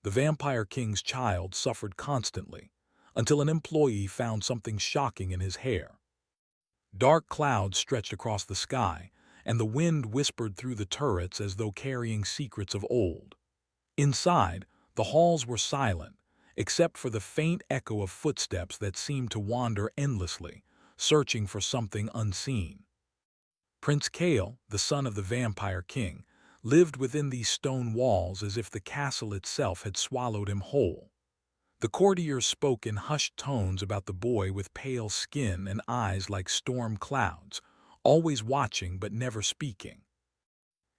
the Vampire King's child suffered constantly, until an employee found something shocking in his hair. Dark clouds stretched across the sky, and the wind whispered through the turrets as though carrying secrets of old. Inside, the halls were silent, except for the faint echo of footsteps that seemed to wander endlessly, searching for something unseen. Prince Kale, the son of the Vampire King, lived within these stone walls as if the castle itself had swallowed him whole. The courtiers spoke in hushed tones about the boy with pale skin and eyes like storm clouds, always watching but never speaking.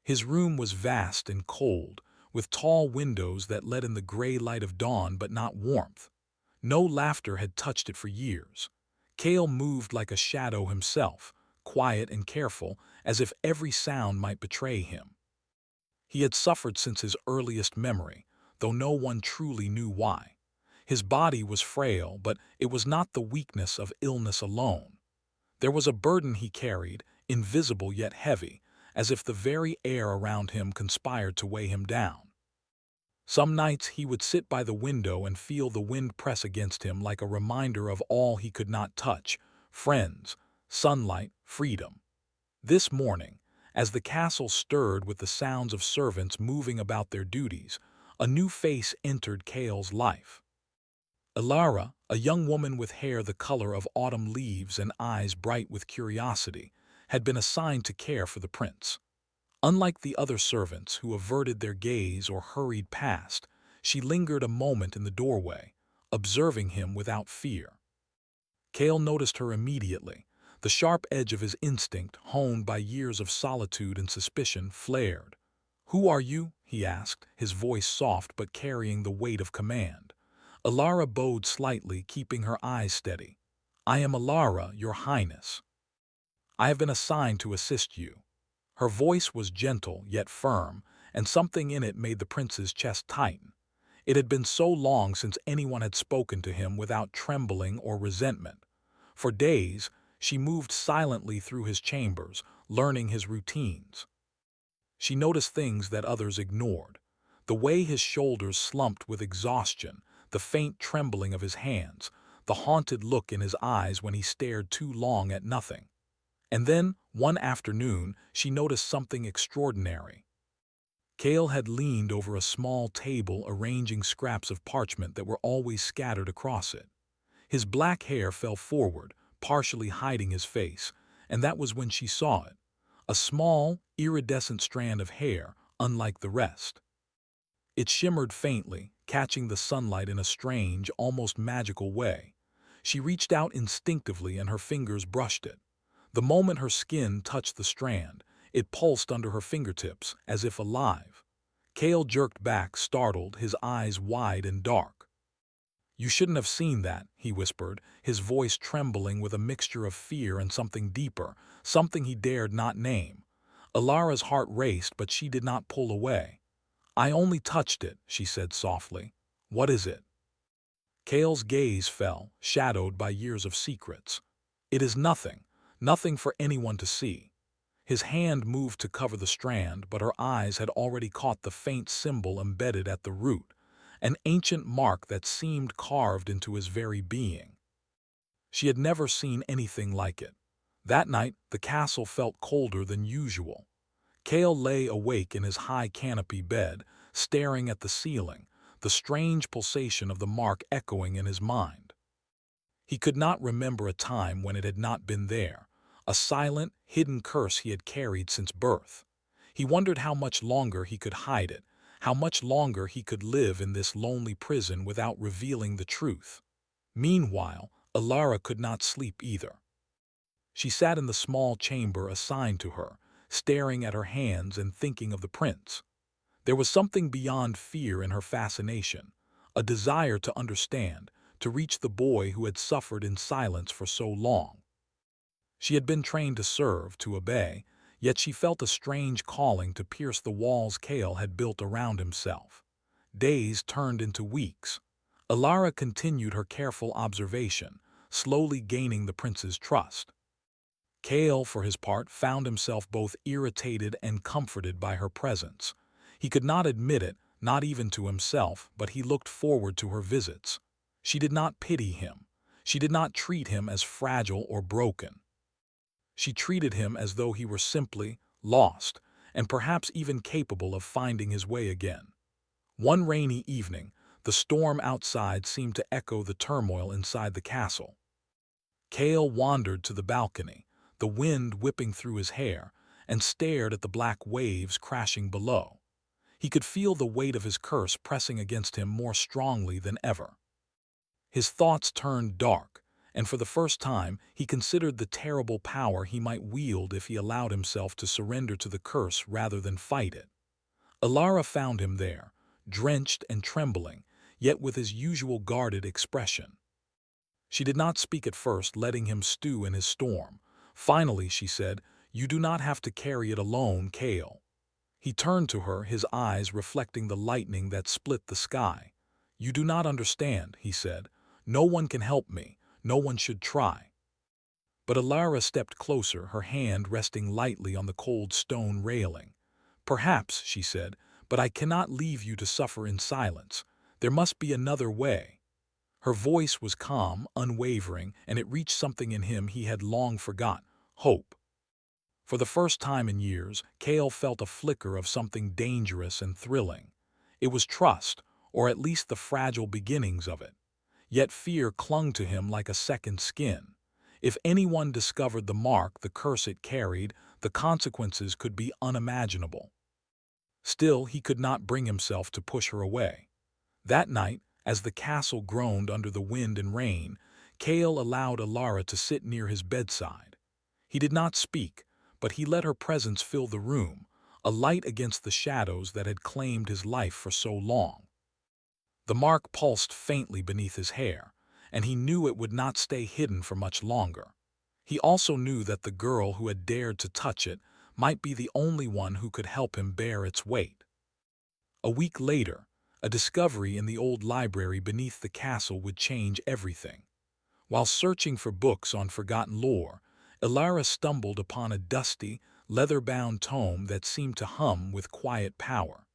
His room was vast and cold, with tall windows that let in the gray light of dawn but not warmth. No laughter had touched it for years. Kale moved like a shadow himself, quiet and careful, as if every sound might betray him. He had suffered since his earliest memory, though no one truly knew why. His body was frail, but it was not the weakness of illness alone. There was a burden he carried, invisible yet heavy, as if the very air around him conspired to weigh him down. Some nights he would sit by the window and feel the wind press against him like a reminder of all he could not touch: friends, sunlight, freedom. This morning, as the castle stirred with the sounds of servants moving about their duties, a new face entered Kale's life. Ilara, a young woman with hair the color of autumn leaves and eyes bright with curiosity, had been assigned to care for the prince. Unlike the other servants who averted their gaze or hurried past, she lingered a moment in the doorway, observing him without fear. Kale noticed her immediately. The sharp edge of his instinct, honed by years of solitude and suspicion, flared. "Who are you?" he asked, his voice soft but carrying the weight of command. Ilara bowed slightly, keeping her eyes steady. "I am Ilara, your highness. I have been assigned to assist you." Her voice was gentle yet firm, and something in it made the prince's chest tighten. It had been so long since anyone had spoken to him without trembling or resentment. For days, she moved silently through his chambers, learning his routines. She noticed things that others ignored: the way his shoulders slumped with exhaustion, the faint trembling of his hands, the haunted look in his eyes when he stared too long at nothing. And then, one afternoon, she noticed something extraordinary. Kale had leaned over a small table arranging scraps of parchment that were always scattered across it. His black hair fell forward, partially hiding his face, and that was when she saw it. A small, iridescent strand of hair, unlike the rest. It shimmered faintly, catching the sunlight in a strange, almost magical way. She reached out instinctively and her fingers brushed it. The moment her skin touched the strand, it pulsed under her fingertips, as if alive. Kale jerked back, startled, his eyes wide and dark. "You shouldn't have seen that," he whispered, his voice trembling with a mixture of fear and something deeper, something he dared not name. Ilara's heart raced, but she did not pull away. "I only touched it," she said softly. "What is it?" Kale's gaze fell, shadowed by years of secrets. "It is nothing. Nothing for anyone to see." His hand moved to cover the strand, but her eyes had already caught the faint symbol embedded at the root, an ancient mark that seemed carved into his very being. She had never seen anything like it. That night, the castle felt colder than usual. Kale lay awake in his high canopy bed, staring at the ceiling, the strange pulsation of the mark echoing in his mind. He could not remember a time when it had not been there, a silent, hidden curse he had carried since birth. He wondered how much longer he could hide it, how much longer he could live in this lonely prison without revealing the truth. Meanwhile, Ilara could not sleep either. She sat in the small chamber assigned to her, staring at her hands and thinking of the prince. There was something beyond fear in her fascination, a desire to understand, to reach the boy who had suffered in silence for so long. She had been trained to serve, to obey, yet she felt a strange calling to pierce the walls Kale had built around himself. Days turned into weeks. Ilara continued her careful observation, slowly gaining the prince's trust. Kale, for his part, found himself both irritated and comforted by her presence. He could not admit it, not even to himself, but he looked forward to her visits. She did not pity him. She did not treat him as fragile or broken. She treated him as though he were simply lost, and perhaps even capable of finding his way again. One rainy evening, the storm outside seemed to echo the turmoil inside the castle. Cale wandered to the balcony, the wind whipping through his hair, and stared at the black waves crashing below. He could feel the weight of his curse pressing against him more strongly than ever. His thoughts turned dark, and for the first time he considered the terrible power he might wield if he allowed himself to surrender to the curse rather than fight it. Alara found him there, drenched and trembling, yet with his usual guarded expression. She did not speak at first, letting him stew in his storm. Finally, she said, "You do not have to carry it alone, Cale." He turned to her, his eyes reflecting the lightning that split the sky. "You do not understand," he said. "No one can help me. No one should try." But Alara stepped closer, her hand resting lightly on the cold stone railing. "Perhaps," she said, "but I cannot leave you to suffer in silence. There must be another way." Her voice was calm, unwavering, and it reached something in him he had long forgot: hope. For the first time in years, Cale felt a flicker of something dangerous and thrilling. It was trust, or at least the fragile beginnings of it. Yet fear clung to him like a second skin. If anyone discovered the mark, the curse it carried, the consequences could be unimaginable. Still, he could not bring himself to push her away. That night, as the castle groaned under the wind and rain, Cale allowed Alara to sit near his bedside. He did not speak, but he let her presence fill the room, a light against the shadows that had claimed his life for so long. The mark pulsed faintly beneath his hair, and he knew it would not stay hidden for much longer. He also knew that the girl who had dared to touch it might be the only one who could help him bear its weight. A week later, a discovery in the old library beneath the castle would change everything. While searching for books on forgotten lore, Alara stumbled upon a dusty, leather-bound tome that seemed to hum with quiet power.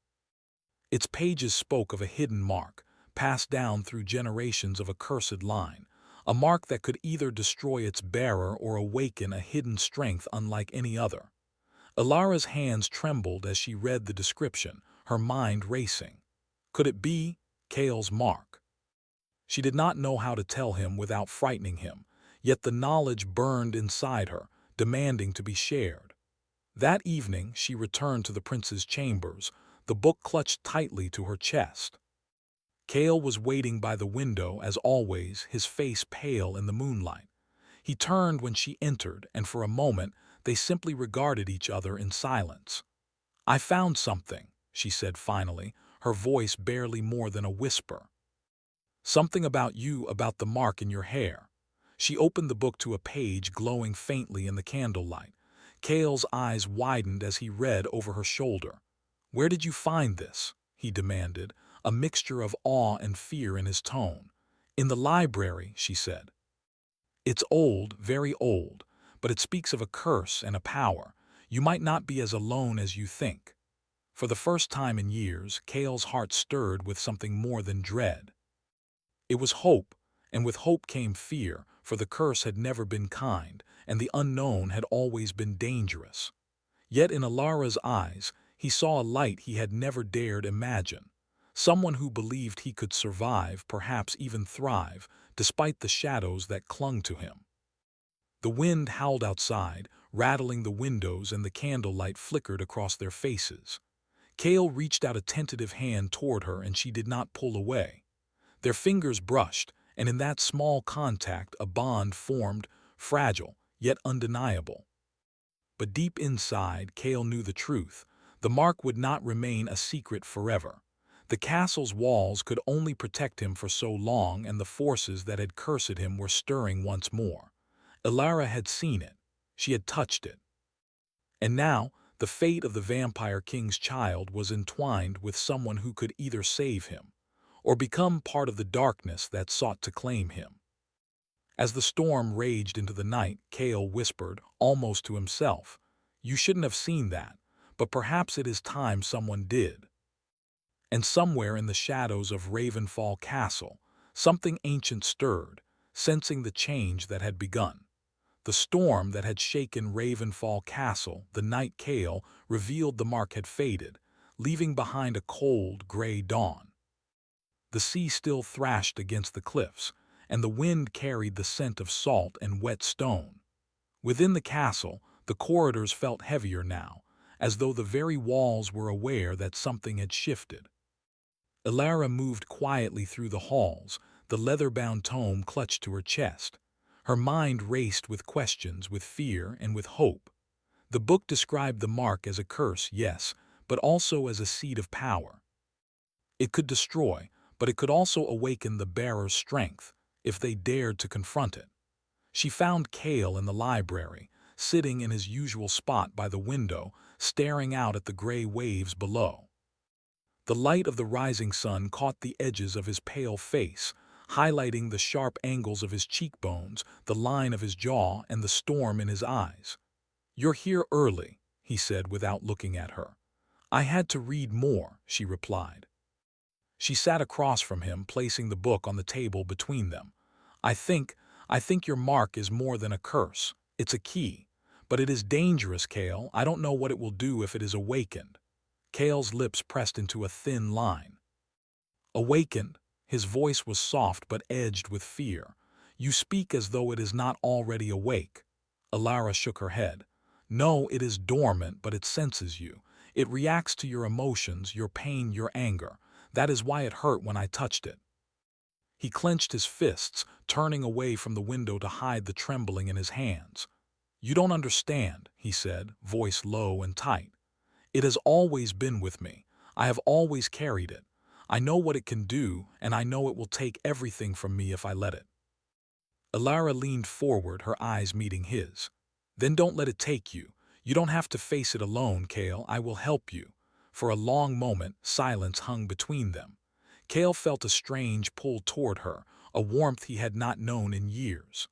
Its pages spoke of a hidden mark, passed down through generations of a cursed line, a mark that could either destroy its bearer or awaken a hidden strength unlike any other. Alara's hands trembled as she read the description, her mind racing. Could it be Cale's mark? She did not know how to tell him without frightening him, yet the knowledge burned inside her, demanding to be shared. That evening she returned to the prince's chambers, the book clutched tightly to her chest. Cale was waiting by the window, as always, his face pale in the moonlight. He turned when she entered, and for a moment they simply regarded each other in silence. "I found something," she said finally, her voice barely more than a whisper. "Something about you, about the mark in your hair." She opened the book to a page glowing faintly in the candlelight. Cale's eyes widened as he read over her shoulder. "Where did you find this?" he demanded, a mixture of awe and fear in his tone. "In the library," she said. "It's old, very old, but it speaks of a curse and a power. You might not be as alone as you think." For the first time in years, Cale's heart stirred with something more than dread. It was hope, and with hope came fear, for the curse had never been kind, and the unknown had always been dangerous. Yet in Alara's eyes, he saw a light he had never dared imagine. Someone who believed he could survive, perhaps even thrive, despite the shadows that clung to him. The wind howled outside, rattling the windows, and the candlelight flickered across their faces. Cale reached out a tentative hand toward her, and she did not pull away. Their fingers brushed, and in that small contact a bond formed, fragile, yet undeniable. But deep inside, Cale knew the truth. The mark would not remain a secret forever. The castle's walls could only protect him for so long, and the forces that had cursed him were stirring once more. Alara had seen it. She had touched it. And now, the fate of the Vampire King's child was entwined with someone who could either save him or become part of the darkness that sought to claim him. As the storm raged into the night, Cale whispered, almost to himself, "You shouldn't have seen that, but perhaps it is time someone did." And somewhere in the shadows of Ravenfall Castle, something ancient stirred, sensing the change that had begun. The storm that had shaken Ravenfall Castle the night Kale revealed the mark had faded, leaving behind a cold, gray dawn. The sea still thrashed against the cliffs, and the wind carried the scent of salt and wet stone. Within the castle, the corridors felt heavier now, as though the very walls were aware that something had shifted. Ilara moved quietly through the halls, the leather-bound tome clutched to her chest. Her mind raced with questions, with fear, and with hope. The book described the mark as a curse, yes, but also as a seed of power. It could destroy, but it could also awaken the bearer's strength, if they dared to confront it. She found Kale in the library, sitting in his usual spot by the window, staring out at the gray waves below. The light of the rising sun caught the edges of his pale face, highlighting the sharp angles of his cheekbones, the line of his jaw, and the storm in his eyes. "You're here early," he said without looking at her. "I had to read more," she replied. She sat across from him, placing the book on the table between them. I think your mark is more than a curse. It's a key. But it is dangerous, Kale. I don't know what it will do if it is awakened." Kale's lips pressed into a thin line. "Awakened?" His voice was soft but edged with fear. "You speak as though it is not already awake." Ilara shook her head. "No, it is dormant, but it senses you. It reacts to your emotions, your pain, your anger. That is why it hurt when I touched it." He clenched his fists, turning away from the window to hide the trembling in his hands. "You don't understand," he said, voice low and tight. "It has always been with me. I have always carried it. I know what it can do, and I know it will take everything from me if I let it." Ilara leaned forward, her eyes meeting his. "Then don't let it take you. You don't have to face it alone, Kale. I will help you." For a long moment, silence hung between them. Kale felt a strange pull toward her, a warmth he had not known in years.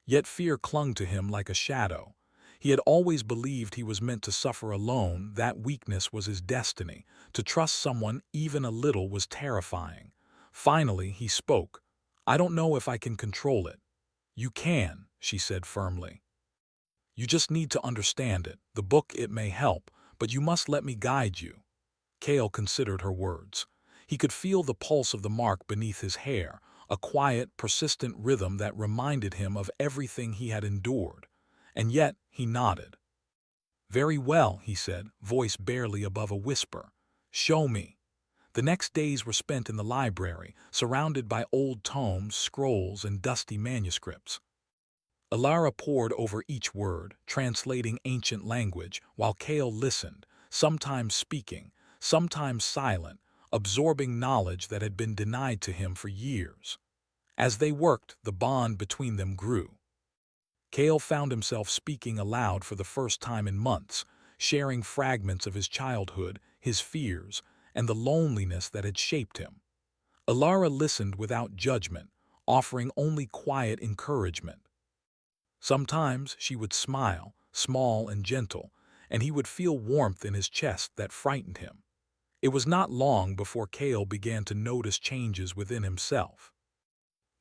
Yet fear clung to him like a shadow. He had always believed he was meant to suffer alone, that weakness was his destiny. To trust someone even a little was terrifying. Finally, he spoke. "I don't know if I can control it." "You can," she said firmly. "You just need to understand it. The book, it may help, but you must let me guide you." Kale considered her words. He could feel the pulse of the mark beneath his hair, a quiet, persistent rhythm that reminded him of everything he had endured. And yet, he nodded. "Very well," he said, voice barely above a whisper. "Show me." The next days were spent in the library, surrounded by old tomes, scrolls, and dusty manuscripts. Ilara pored over each word, translating ancient language, while Kale listened, sometimes speaking, sometimes silent, absorbing knowledge that had been denied to him for years. As they worked, the bond between them grew. Kale found himself speaking aloud for the first time in months, sharing fragments of his childhood, his fears, and the loneliness that had shaped him. Ilara listened without judgment, offering only quiet encouragement. Sometimes she would smile, small and gentle, and he would feel warmth in his chest that frightened him. It was not long before Kale began to notice changes within himself.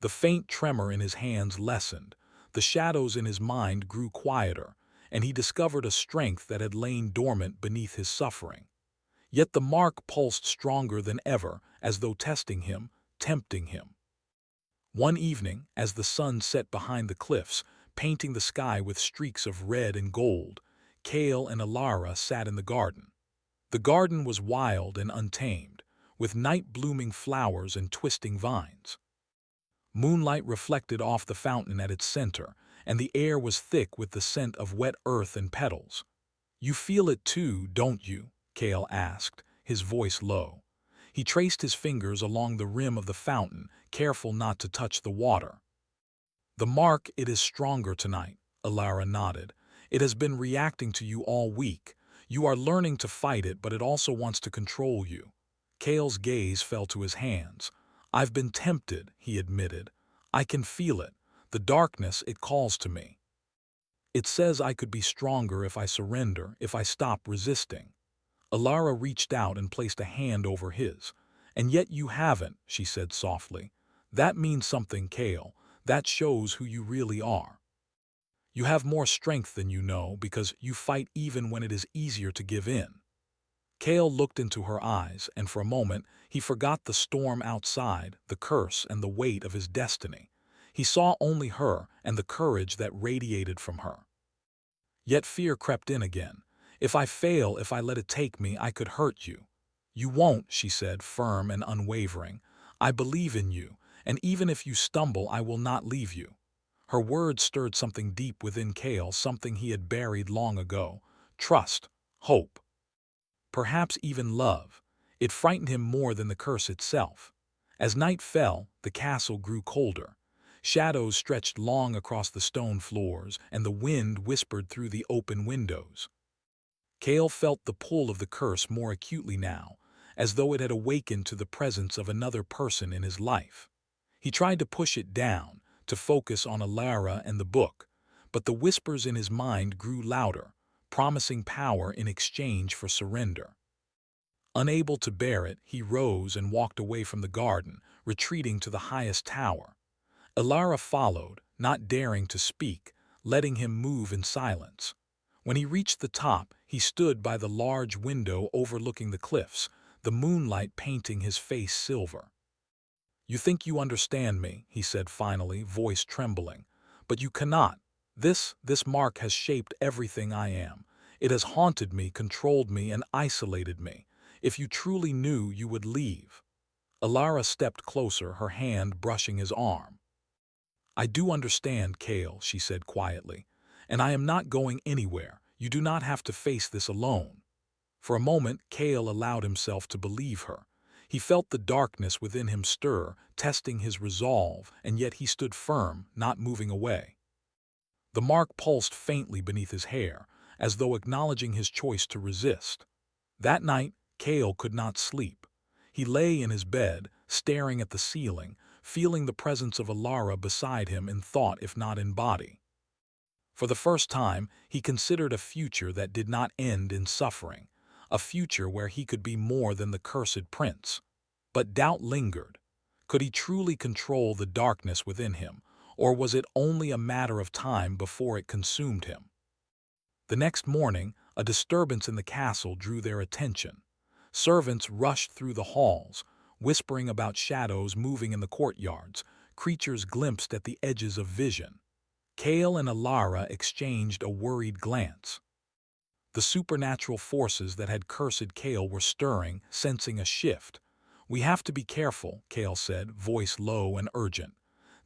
The faint tremor in his hands lessened, the shadows in his mind grew quieter, and he discovered a strength that had lain dormant beneath his suffering. Yet the mark pulsed stronger than ever, as though testing him, tempting him. One evening, as the sun set behind the cliffs, painting the sky with streaks of red and gold, Kale and Ilara sat in the garden. The garden was wild and untamed, with night-blooming flowers and twisting vines. Moonlight reflected off the fountain at its center, and the air was thick with the scent of wet earth and petals. "You feel it too, don't you?" Kale asked, his voice low. He traced his fingers along the rim of the fountain, careful not to touch the water. "The mark, it is stronger tonight," Ilara nodded. "It has been reacting to you all week. You are learning to fight it, but it also wants to control you." Kale's gaze fell to his hands. "I've been tempted," he admitted. "I can feel it. The darkness, it calls to me. It says I could be stronger if I surrender, if I stop resisting." Alara reached out and placed a hand over his. "And yet you haven't," she said softly. "That means something, Kale. That shows who you really are. You have more strength than you know because you fight even when it is easier to give in." Kale looked into her eyes, and for a moment he forgot the storm outside, the curse, and the weight of his destiny. He saw only her and the courage that radiated from her. Yet fear crept in again. "If I fail, if I let it take me, I could hurt you." "You won't," she said, firm and unwavering. "I believe in you, and even if you stumble, I will not leave you." Her words stirred something deep within Kale, something he had buried long ago. Trust, hope, perhaps even love. It frightened him more than the curse itself. As night fell, the castle grew colder. Shadows stretched long across the stone floors, and the wind whispered through the open windows. Kale felt the pull of the curse more acutely now, as though it had awakened to the presence of another person in his life. He tried to push it down, to focus on Alara and the book, but the whispers in his mind grew louder, promising power in exchange for surrender. Unable to bear it, he rose and walked away from the garden, retreating to the highest tower. Alara followed, not daring to speak, letting him move in silence. When he reached the top, he stood by the large window overlooking the cliffs, the moonlight painting his face silver. "You think you understand me," he said finally, voice trembling. "But you cannot. This mark has shaped everything I am. It has haunted me, controlled me, and isolated me. If you truly knew, you would leave." Alara stepped closer, her hand brushing his arm. "I do understand, Kale," she said quietly, "and I am not going anywhere. You do not have to face this alone." For a moment, Kale allowed himself to believe her. He felt the darkness within him stir, testing his resolve, and yet he stood firm, not moving away. The mark pulsed faintly beneath his hair, as though acknowledging his choice to resist. That night, Kale could not sleep. He lay in his bed, staring at the ceiling, feeling the presence of Alara beside him in thought if not in body. For the first time, he considered a future that did not end in suffering, a future where he could be more than the cursed prince. But doubt lingered. Could he truly control the darkness within him, or was it only a matter of time before it consumed him? The next morning, a disturbance in the castle drew their attention. Servants rushed through the halls, whispering about shadows moving in the courtyards, creatures glimpsed at the edges of vision. Kale and Alara exchanged a worried glance. The supernatural forces that had cursed Kale were stirring, sensing a shift. "We have to be careful," Kale said, voice low and urgent.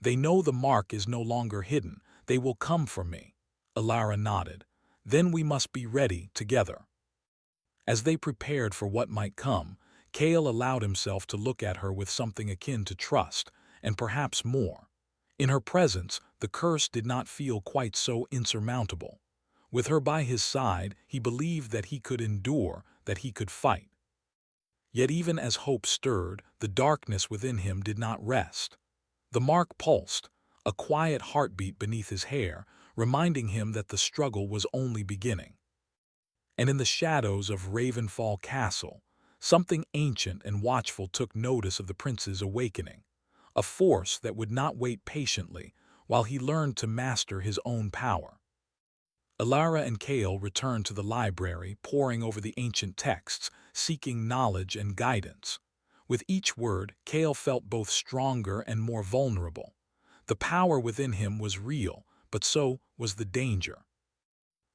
"They know the mark is no longer hidden. They will come for me." Alara nodded. "Then we must be ready, together." As they prepared for what might come, Kale allowed himself to look at her with something akin to trust, and perhaps more. In her presence, the curse did not feel quite so insurmountable. With her by his side, he believed that he could endure, that he could fight. Yet even as hope stirred, the darkness within him did not rest. The mark pulsed, a quiet heartbeat beneath his hair, reminding him that the struggle was only beginning. And in the shadows of Ravenfall Castle, something ancient and watchful took notice of the prince's awakening, a force that would not wait patiently while he learned to master his own power. Alara and Kale returned to the library, poring over the ancient texts, seeking knowledge and guidance. With each word, Kale felt both stronger and more vulnerable. The power within him was real, but so was the danger.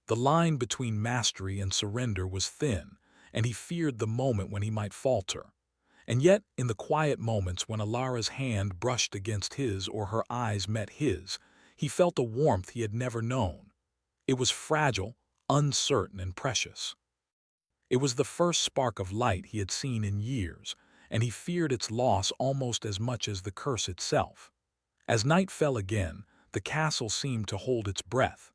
The line between mastery and surrender was thin, and he feared the moment when he might falter. And yet, in the quiet moments when Alara's hand brushed against his or her eyes met his, he felt a warmth he had never known. It was fragile, uncertain, and precious. It was the first spark of light he had seen in years, and he feared its loss almost as much as the curse itself. As night fell again, the castle seemed to hold its breath.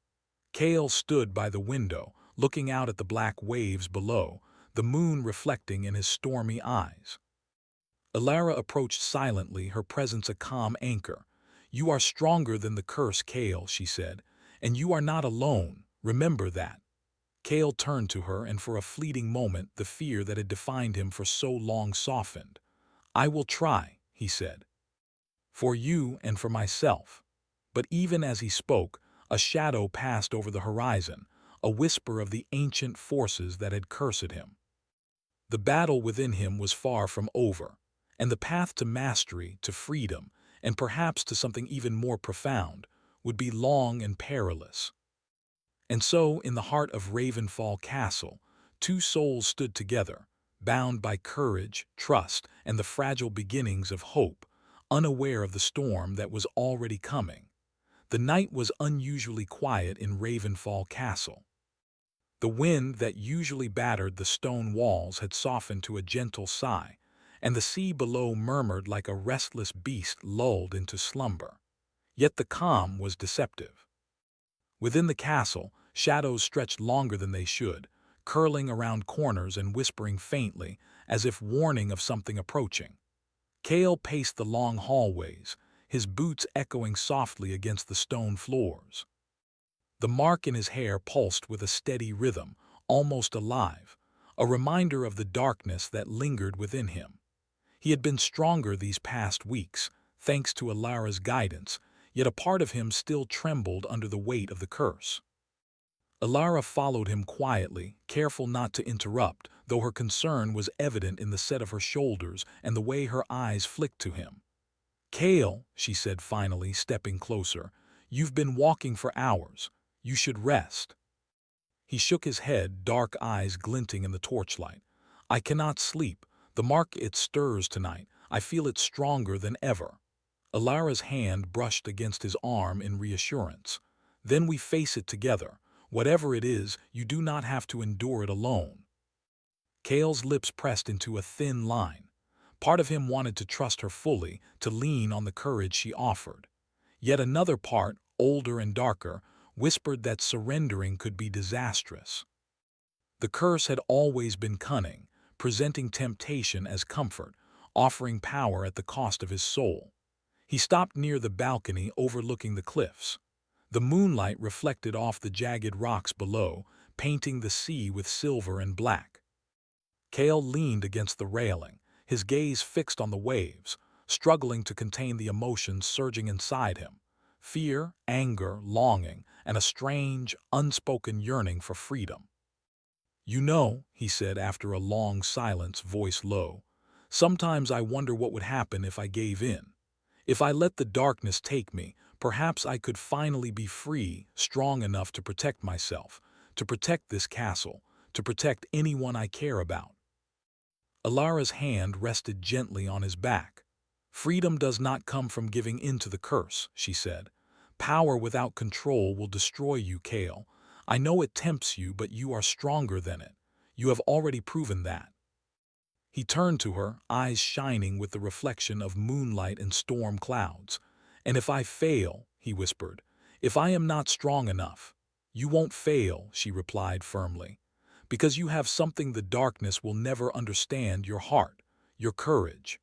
Kale stood by the window, looking out at the black waves below, the moon reflecting in his stormy eyes. Alara approached silently, her presence a calm anchor. "You are stronger than the curse, Kale," she said, "and you are not alone. Remember that." Kale turned to her, and for a fleeting moment the fear that had defined him for so long softened. "I will try," he said. "For you and for myself." But even as he spoke, a shadow passed over the horizon, a whisper of the ancient forces that had cursed him. The battle within him was far from over, and the path to mastery, to freedom, and perhaps to something even more profound, would be long and perilous. And so, in the heart of Ravenfall Castle, two souls stood together, bound by courage, trust, and the fragile beginnings of hope, unaware of the storm that was already coming. The night was unusually quiet in Ravenfall Castle. The wind that usually battered the stone walls had softened to a gentle sigh, and the sea below murmured like a restless beast lulled into slumber. Yet the calm was deceptive. Within the castle, shadows stretched longer than they should, curling around corners and whispering faintly, as if warning of something approaching. Kale paced the long hallways, his boots echoing softly against the stone floors. The mark in his hair pulsed with a steady rhythm, almost alive, a reminder of the darkness that lingered within him. He had been stronger these past weeks, thanks to Alara's guidance, yet a part of him still trembled under the weight of the curse. Alara followed him quietly, careful not to interrupt, though her concern was evident in the set of her shoulders and the way her eyes flicked to him. "Kale," she said finally, stepping closer, "you've been walking for hours. You should rest." He shook his head, dark eyes glinting in the torchlight. "I cannot sleep. The mark, it stirs tonight. I feel it stronger than ever." Alara's hand brushed against his arm in reassurance. "Then we face it together. Whatever it is, you do not have to endure it alone." Kale's lips pressed into a thin line. Part of him wanted to trust her fully, to lean on the courage she offered. Yet another part, older and darker, whispered that surrendering could be disastrous. The curse had always been cunning, presenting temptation as comfort, offering power at the cost of his soul. He stopped near the balcony overlooking the cliffs. The moonlight reflected off the jagged rocks below, painting the sea with silver and black. Kale leaned against the railing, his gaze fixed on the waves, struggling to contain the emotions surging inside him: fear, anger, longing, and a strange, unspoken yearning for freedom. "You know," he said after a long silence, voice low, "sometimes I wonder what would happen if I gave in. If I let the darkness take me, perhaps I could finally be free, strong enough to protect myself, to protect this castle, to protect anyone I care about." Alara's hand rested gently on his back. "Freedom does not come from giving in to the curse," she said. "Power without control will destroy you, Kale. I know it tempts you, but you are stronger than it. You have already proven that." He turned to her, eyes shining with the reflection of moonlight and storm clouds. "And if I fail," he whispered, "if I am not strong enough—" "You won't fail," she replied firmly, "because you have something the darkness will never understand: your heart, your courage.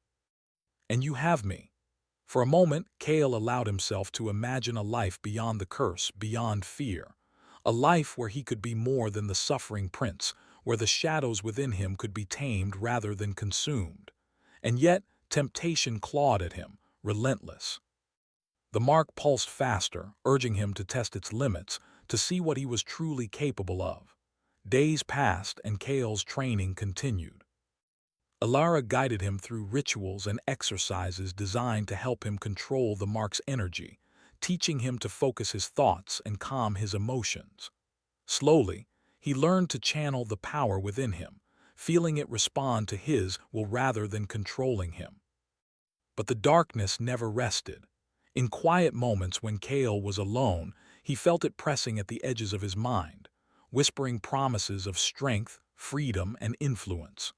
And you have me." For a moment, Kale allowed himself to imagine a life beyond the curse, beyond fear. A life where he could be more than the suffering prince, where the shadows within him could be tamed rather than consumed. And yet, temptation clawed at him, relentless. The mark pulsed faster, urging him to test its limits, to see what he was truly capable of. Days passed, and Kale's training continued. Alara guided him through rituals and exercises designed to help him control the mark's energy, teaching him to focus his thoughts and calm his emotions. Slowly, he learned to channel the power within him, feeling it respond to his will rather than controlling him. But the darkness never rested. In quiet moments when Kale was alone, he felt it pressing at the edges of his mind, whispering promises of strength, freedom, and influence.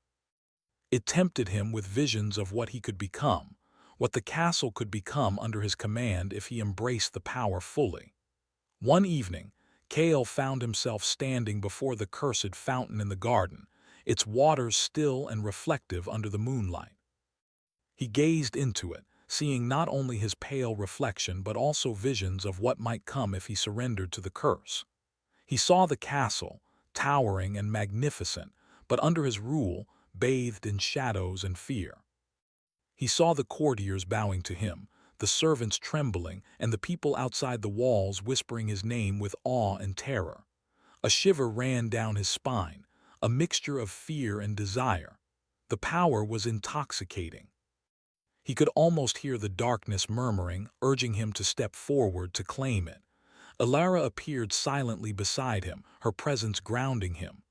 It tempted him with visions of what he could become, what the castle could become under his command if he embraced the power fully. One evening, Kale found himself standing before the cursed fountain in the garden, its waters still and reflective under the moonlight. He gazed into it, seeing not only his pale reflection but also visions of what might come if he surrendered to the curse. He saw the castle, towering and magnificent, but under his rule, bathed in shadows and fear. He saw the courtiers bowing to him, the servants trembling, and the people outside the walls whispering his name with awe and terror. A shiver ran down his spine, a mixture of fear and desire. The power was intoxicating. He could almost hear the darkness murmuring, urging him to step forward to claim it. Alara appeared silently beside him, her presence grounding him.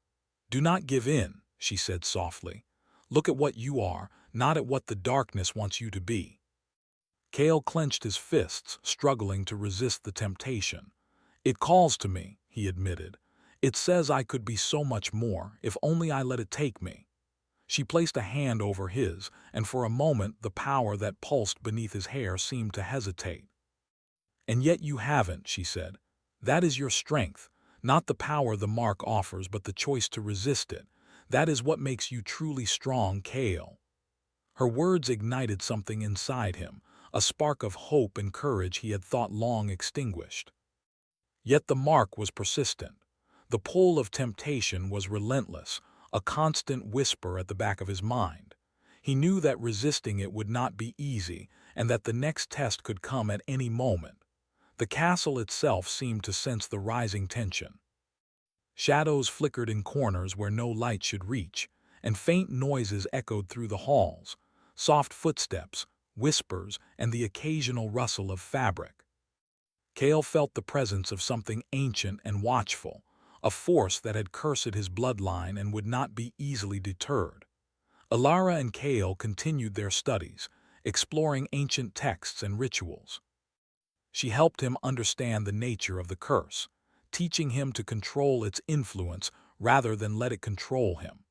"Do not give in," she said softly. "Look at what you are, not at what the darkness wants you to be." Kale clenched his fists, struggling to resist the temptation. "It calls to me," he admitted. "It says I could be so much more, if only I let it take me." She placed a hand over his, and for a moment the power that pulsed beneath his hair seemed to hesitate. "And yet you haven't," she said. "That is your strength, not the power the mark offers, but the choice to resist it. That is what makes you truly strong, Kale." Her words ignited something inside him, a spark of hope and courage he had thought long extinguished. Yet the mark was persistent. The pull of temptation was relentless, a constant whisper at the back of his mind. He knew that resisting it would not be easy, and that the next test could come at any moment. The castle itself seemed to sense the rising tension. Shadows flickered in corners where no light should reach, and faint noises echoed through the halls, soft footsteps, whispers, and the occasional rustle of fabric. Kale felt the presence of something ancient and watchful, a force that had cursed his bloodline and would not be easily deterred. Alara and Kale continued their studies, exploring ancient texts and rituals. She helped him understand the nature of the curse, teaching him to control its influence rather than let it control him.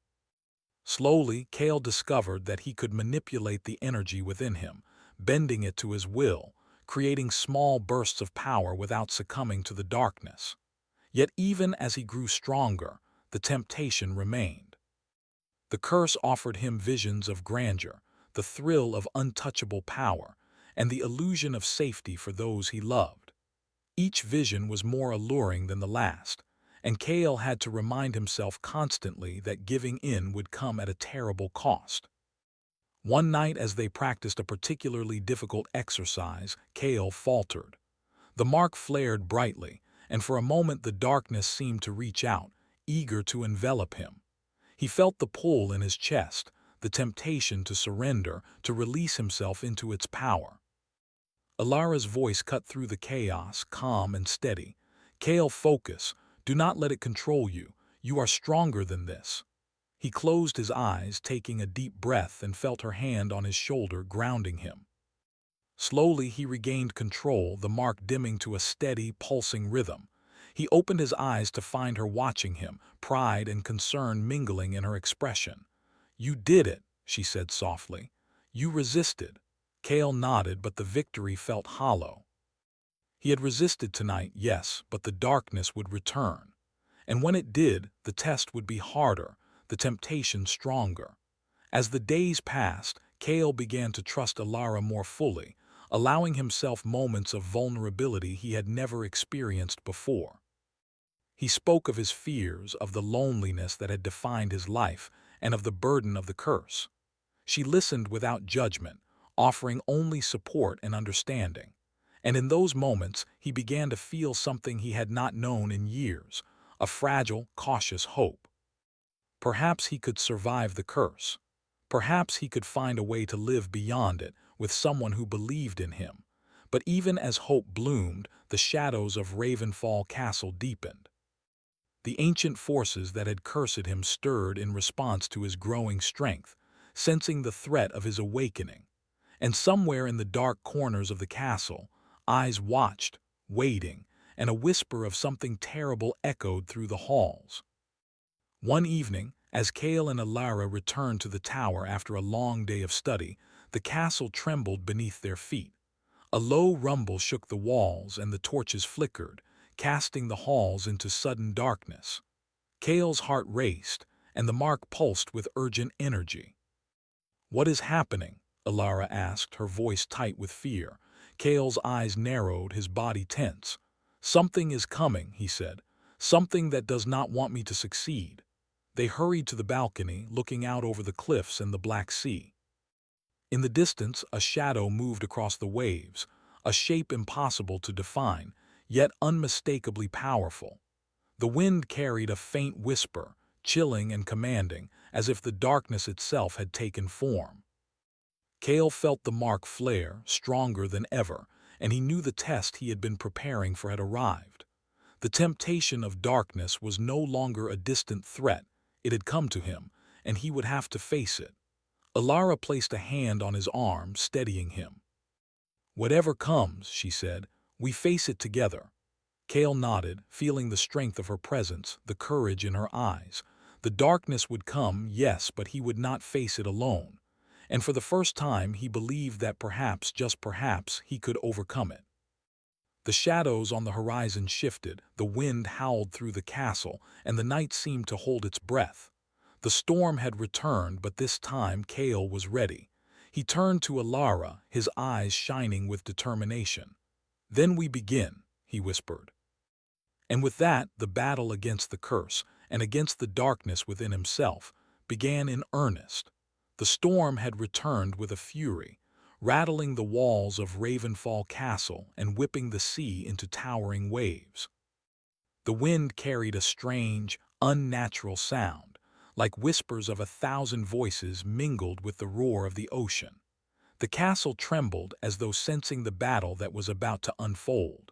Slowly, Kale discovered that he could manipulate the energy within him, bending it to his will, creating small bursts of power without succumbing to the darkness. Yet even as he grew stronger, the temptation remained. The curse offered him visions of grandeur, the thrill of untouchable power, and the illusion of safety for those he loved. Each vision was more alluring than the last, and Kale had to remind himself constantly that giving in would come at a terrible cost. One night as they practiced a particularly difficult exercise, Kale faltered. The mark flared brightly, and for a moment the darkness seemed to reach out, eager to envelop him. He felt the pull in his chest, the temptation to surrender, to release himself into its power. Alara's voice cut through the chaos, calm and steady. "Kale, focus. Do not let it control you. You are stronger than this." He closed his eyes, taking a deep breath, and felt her hand on his shoulder, grounding him. Slowly he regained control, the mark dimming to a steady, pulsing rhythm. He opened his eyes to find her watching him, pride and concern mingling in her expression. "You did it," she said softly. "You resisted." Kale nodded, but the victory felt hollow. He had resisted tonight, yes, but the darkness would return. And when it did, the test would be harder, the temptation stronger. As the days passed, Kale began to trust Alara more fully, allowing himself moments of vulnerability he had never experienced before. He spoke of his fears, of the loneliness that had defined his life, and of the burden of the curse. She listened without judgment, offering only support and understanding. And in those moments, he began to feel something he had not known in years, a fragile, cautious hope. Perhaps he could survive the curse. Perhaps he could find a way to live beyond it with someone who believed in him. But even as hope bloomed, the shadows of Ravenfall Castle deepened. The ancient forces that had cursed him stirred in response to his growing strength, sensing the threat of his awakening. And somewhere in the dark corners of the castle, eyes watched, waiting, and a whisper of something terrible echoed through the halls. One evening, as Kale and Alara returned to the tower after a long day of study, the castle trembled beneath their feet. A low rumble shook the walls and the torches flickered, casting the halls into sudden darkness. Kale's heart raced, and the mark pulsed with urgent energy. "What is happening?" Alara asked, her voice tight with fear. Kale's eyes narrowed, his body tense. "Something is coming," he said. something that does not want me to succeed." They hurried to the balcony, looking out over the cliffs and the Black Sea. In the distance, a shadow moved across the waves, a shape impossible to define, yet unmistakably powerful. The wind carried a faint whisper, chilling and commanding, as if the darkness itself had taken form. Cale felt the mark flare, stronger than ever, and he knew the test he had been preparing for had arrived. The temptation of darkness was no longer a distant threat. It had come to him, and he would have to face it. Alara placed a hand on his arm, steadying him. "Whatever comes," she said, "we face it together." Cale nodded, feeling the strength of her presence, the courage in her eyes. The darkness would come, yes, but he would not face it alone. And for the first time he believed that perhaps, just perhaps, he could overcome it. The shadows on the horizon shifted, the wind howled through the castle, and the night seemed to hold its breath. The storm had returned, but this time Cale was ready. He turned to Alara, his eyes shining with determination. "Then we begin," he whispered. And with that, the battle against the curse, and against the darkness within himself, began in earnest. The storm had returned with a fury, rattling the walls of Ravenfall Castle and whipping the sea into towering waves. The wind carried a strange, unnatural sound, like whispers of 1,000 voices mingled with the roar of the ocean. The castle trembled as though sensing the battle that was about to unfold.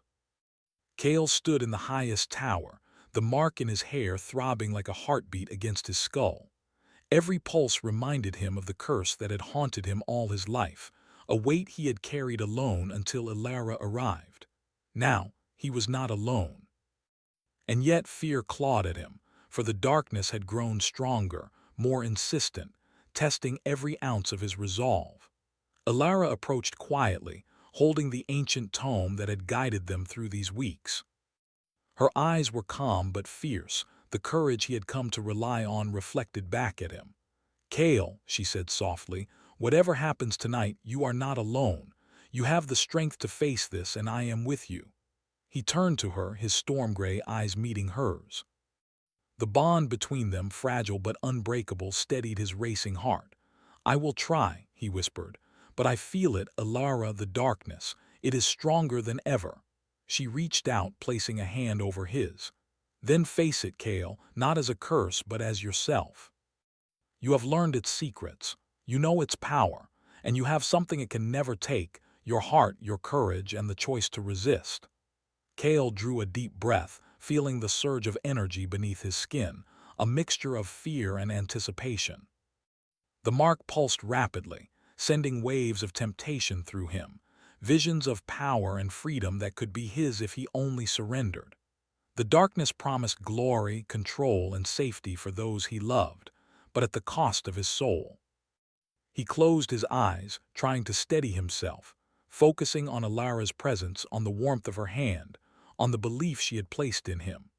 Cale stood in the highest tower, the mark in his hair throbbing like a heartbeat against his skull. Every pulse reminded him of the curse that had haunted him all his life, a weight he had carried alone until Alara arrived. Now, he was not alone. And yet fear clawed at him, for the darkness had grown stronger, more insistent, testing every ounce of his resolve. Alara approached quietly, holding the ancient tome that had guided them through these weeks. Her eyes were calm but fierce, the courage he had come to rely on reflected back at him. "Cale," she said softly, "whatever happens tonight, you are not alone. You have the strength to face this, and I am with you." He turned to her, his storm-gray eyes meeting hers. The bond between them, fragile but unbreakable, steadied his racing heart. "I will try," he whispered, "but I feel it, Alara, the darkness. It is stronger than ever." She reached out, placing a hand over his. "Then face it, Cale, not as a curse but as yourself. You have learned its secrets, you know its power, and you have something it can never take, your heart, your courage, and the choice to resist." Cale drew a deep breath, feeling the surge of energy beneath his skin, a mixture of fear and anticipation. The mark pulsed rapidly, sending waves of temptation through him, visions of power and freedom that could be his if he only surrendered. The darkness promised glory, control, and safety for those he loved, but at the cost of his soul. He closed his eyes, trying to steady himself, focusing on Alara's presence, on the warmth of her hand, on the belief she had placed in him.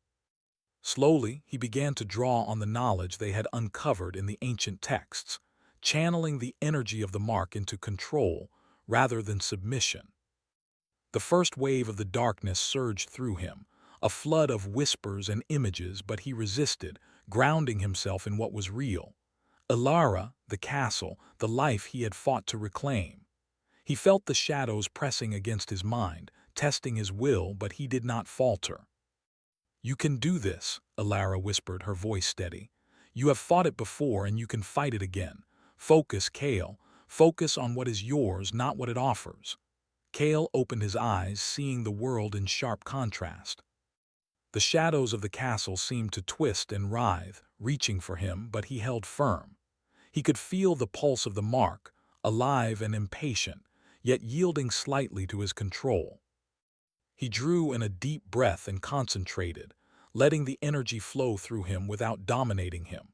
Slowly, he began to draw on the knowledge they had uncovered in the ancient texts, channeling the energy of the mark into control rather than submission. The first wave of the darkness surged through him, a flood of whispers and images, but he resisted, grounding himself in what was real. Alara, the castle, the life he had fought to reclaim. He felt the shadows pressing against his mind, testing his will, but he did not falter. "You can do this," Alara whispered, her voice steady. "You have fought it before and you can fight it again. Focus, Cale. Focus on what is yours, not what it offers." Cale opened his eyes, seeing the world in sharp contrast. The shadows of the castle seemed to twist and writhe, reaching for him, but he held firm. He could feel the pulse of the mark, alive and impatient, yet yielding slightly to his control. He drew in a deep breath and concentrated, letting the energy flow through him without dominating him.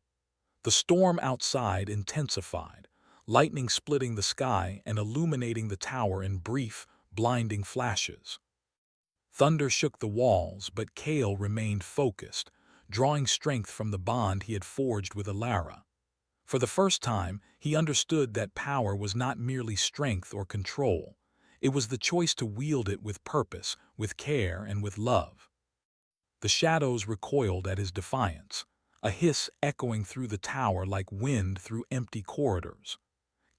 The storm outside intensified, lightning splitting the sky and illuminating the tower in brief, blinding flashes. Thunder shook the walls, but Cale remained focused, drawing strength from the bond he had forged with Alara. For the first time, he understood that power was not merely strength or control. It was the choice to wield it with purpose, with care, and with love. The shadows recoiled at his defiance, a hiss echoing through the tower like wind through empty corridors.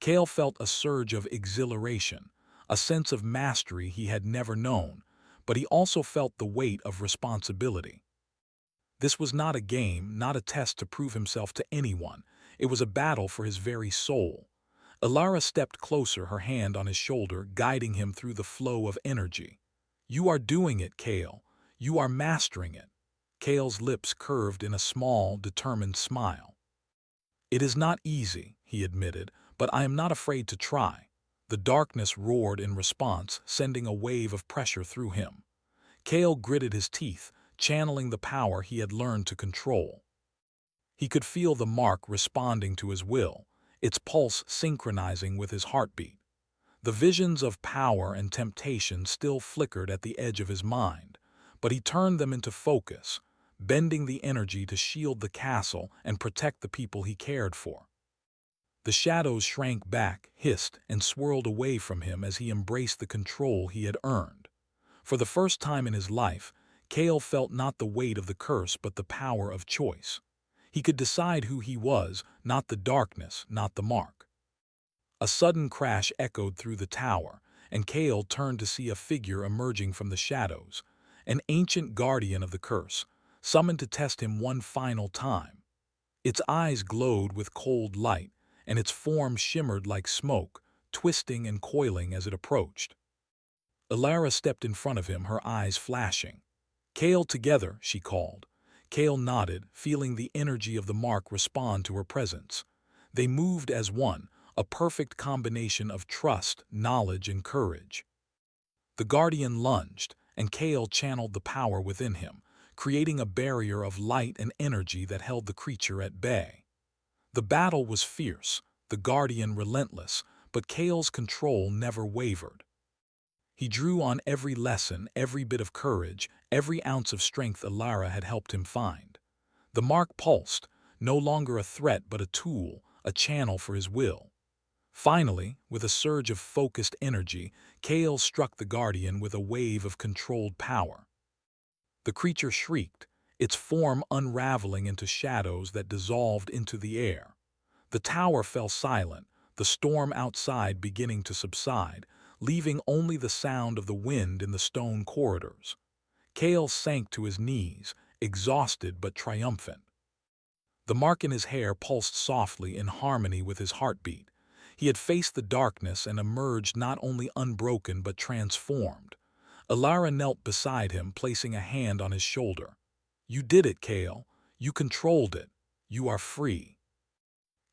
Cale felt a surge of exhilaration, a sense of mastery he had never known, but he also felt the weight of responsibility. This was not a game, not a test to prove himself to anyone. It was a battle for his very soul. Alara stepped closer, her hand on his shoulder, guiding him through the flow of energy. "You are doing it, Cale. You are mastering it." Cale's lips curved in a small, determined smile. "It is not easy," he admitted, "but I am not afraid to try." The darkness roared in response, sending a wave of pressure through him. Cale gritted his teeth, channeling the power he had learned to control. He could feel the mark responding to his will, its pulse synchronizing with his heartbeat. The visions of power and temptation still flickered at the edge of his mind, but he turned them into focus, bending the energy to shield the castle and protect the people he cared for. The shadows shrank back, hissed, and swirled away from him as he embraced the control he had earned. For the first time in his life, Cale felt not the weight of the curse but the power of choice. He could decide who he was, not the darkness, not the mark. A sudden crash echoed through the tower, and Cale turned to see a figure emerging from the shadows, an ancient guardian of the curse, summoned to test him one final time. Its eyes glowed with cold light, and its form shimmered like smoke, twisting and coiling as it approached. Alara stepped in front of him, her eyes flashing. "Cale, together," she called. Cale nodded, feeling the energy of the mark respond to her presence. They moved as one, a perfect combination of trust, knowledge, and courage. The guardian lunged, and Cale channeled the power within him, creating a barrier of light and energy that held the creature at bay. The battle was fierce, the guardian relentless, but Cale's control never wavered. He drew on every lesson, every bit of courage, every ounce of strength Alara had helped him find. The mark pulsed, no longer a threat but a tool, a channel for his will. Finally, with a surge of focused energy, Cale struck the guardian with a wave of controlled power. The creature shrieked, its form unraveling into shadows that dissolved into the air. The tower fell silent, the storm outside beginning to subside, leaving only the sound of the wind in the stone corridors. Cale sank to his knees, exhausted but triumphant. The mark in his hair pulsed softly in harmony with his heartbeat. He had faced the darkness and emerged not only unbroken but transformed. Alara knelt beside him, placing a hand on his shoulder. "You did it, Cale. You controlled it. You are free."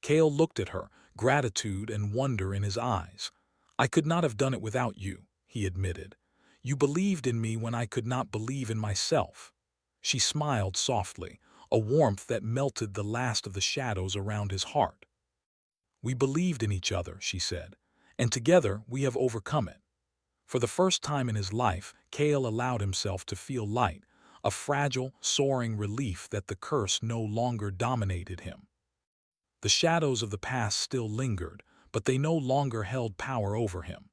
Cale looked at her, gratitude and wonder in his eyes. "I could not have done it without you," he admitted. "You believed in me when I could not believe in myself." She smiled softly, a warmth that melted the last of the shadows around his heart. "We believed in each other," she said, "and together we have overcome it." For the first time in his life, Cale allowed himself to feel light, a fragile, soaring relief that the curse no longer dominated him. The shadows of the past still lingered, but they no longer held power over him.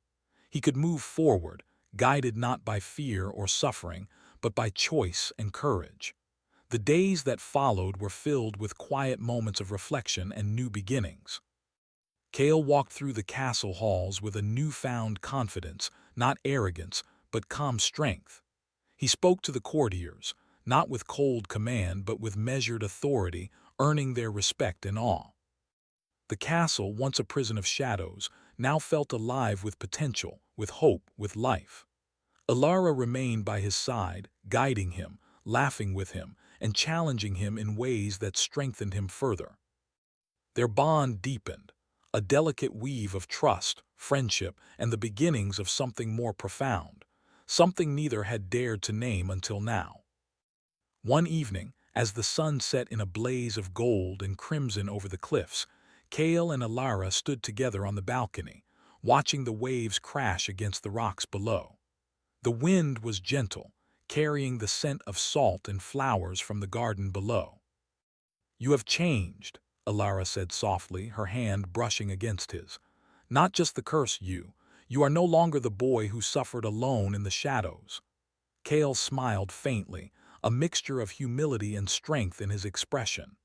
He could move forward, guided not by fear or suffering, but by choice and courage. The days that followed were filled with quiet moments of reflection and new beginnings. Cale walked through the castle halls with a newfound confidence, not arrogance, but calm strength. He spoke to the courtiers, not with cold command but with measured authority, earning their respect and awe. The castle, once a prison of shadows, now felt alive with potential, with hope, with life. Alara remained by his side, guiding him, laughing with him, and challenging him in ways that strengthened him further. Their bond deepened, a delicate weave of trust, friendship, and the beginnings of something more profound, something neither had dared to name until now. One evening, as the sun set in a blaze of gold and crimson over the cliffs, Cale and Alara stood together on the balcony, watching the waves crash against the rocks below. The wind was gentle, carrying the scent of salt and flowers from the garden below. "You have changed," Alara said softly, her hand brushing against his. "Not just the curse, you are no longer the boy who suffered alone in the shadows." Cale smiled faintly, a mixture of humility and strength in his expression.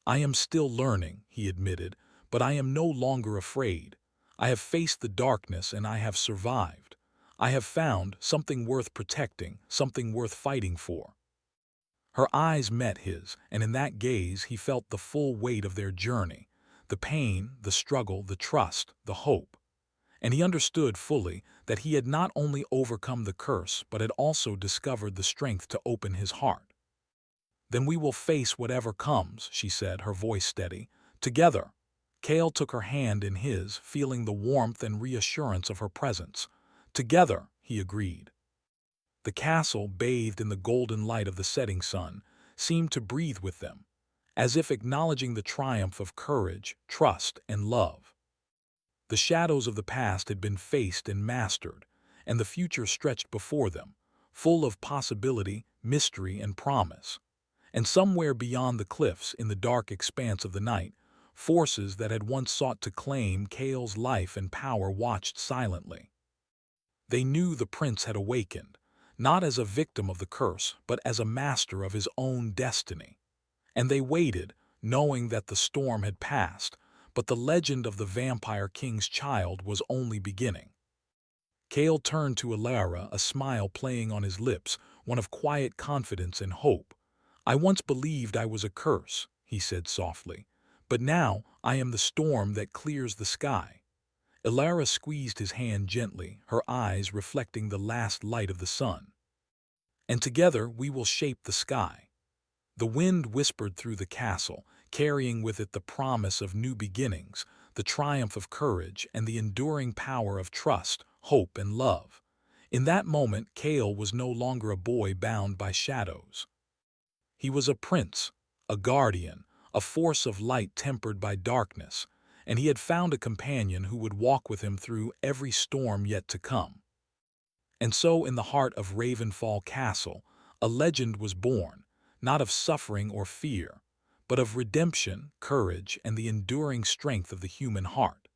"I am still learning," he admitted, "but I am no longer afraid. I have faced the darkness and I have survived. I have found something worth protecting, something worth fighting for." Her eyes met his, and in that gaze he felt the full weight of their journey, the pain, the struggle, the trust, the hope. And he understood fully that he had not only overcome the curse but had also discovered the strength to open his heart. "Then we will face whatever comes," she said, her voice steady. "Together." Cale took her hand in his, feeling the warmth and reassurance of her presence. "Together," he agreed. The castle, bathed in the golden light of the setting sun, seemed to breathe with them, as if acknowledging the triumph of courage, trust, and love. The shadows of the past had been faced and mastered, and the future stretched before them, full of possibility, mystery, and promise. And somewhere beyond the cliffs, in the dark expanse of the night, forces that had once sought to claim Cale's life and power watched silently. They knew the prince had awakened, not as a victim of the curse, but as a master of his own destiny. And they waited, knowing that the storm had passed, but the legend of the Vampire King's child was only beginning. Cale turned to Alara, a smile playing on his lips, one of quiet confidence and hope. "I once believed I was a curse," he said softly, "but now I am the storm that clears the sky." Alara squeezed his hand gently, her eyes reflecting the last light of the sun. "And together we will shape the sky." The wind whispered through the castle, carrying with it the promise of new beginnings, the triumph of courage, and the enduring power of trust, hope, and love. In that moment, Cale was no longer a boy bound by shadows. He was a prince, a guardian, a force of light tempered by darkness, and he had found a companion who would walk with him through every storm yet to come. And so, in the heart of Ravenfall Castle, a legend was born, not of suffering or fear, but of redemption, courage, and the enduring strength of the human heart.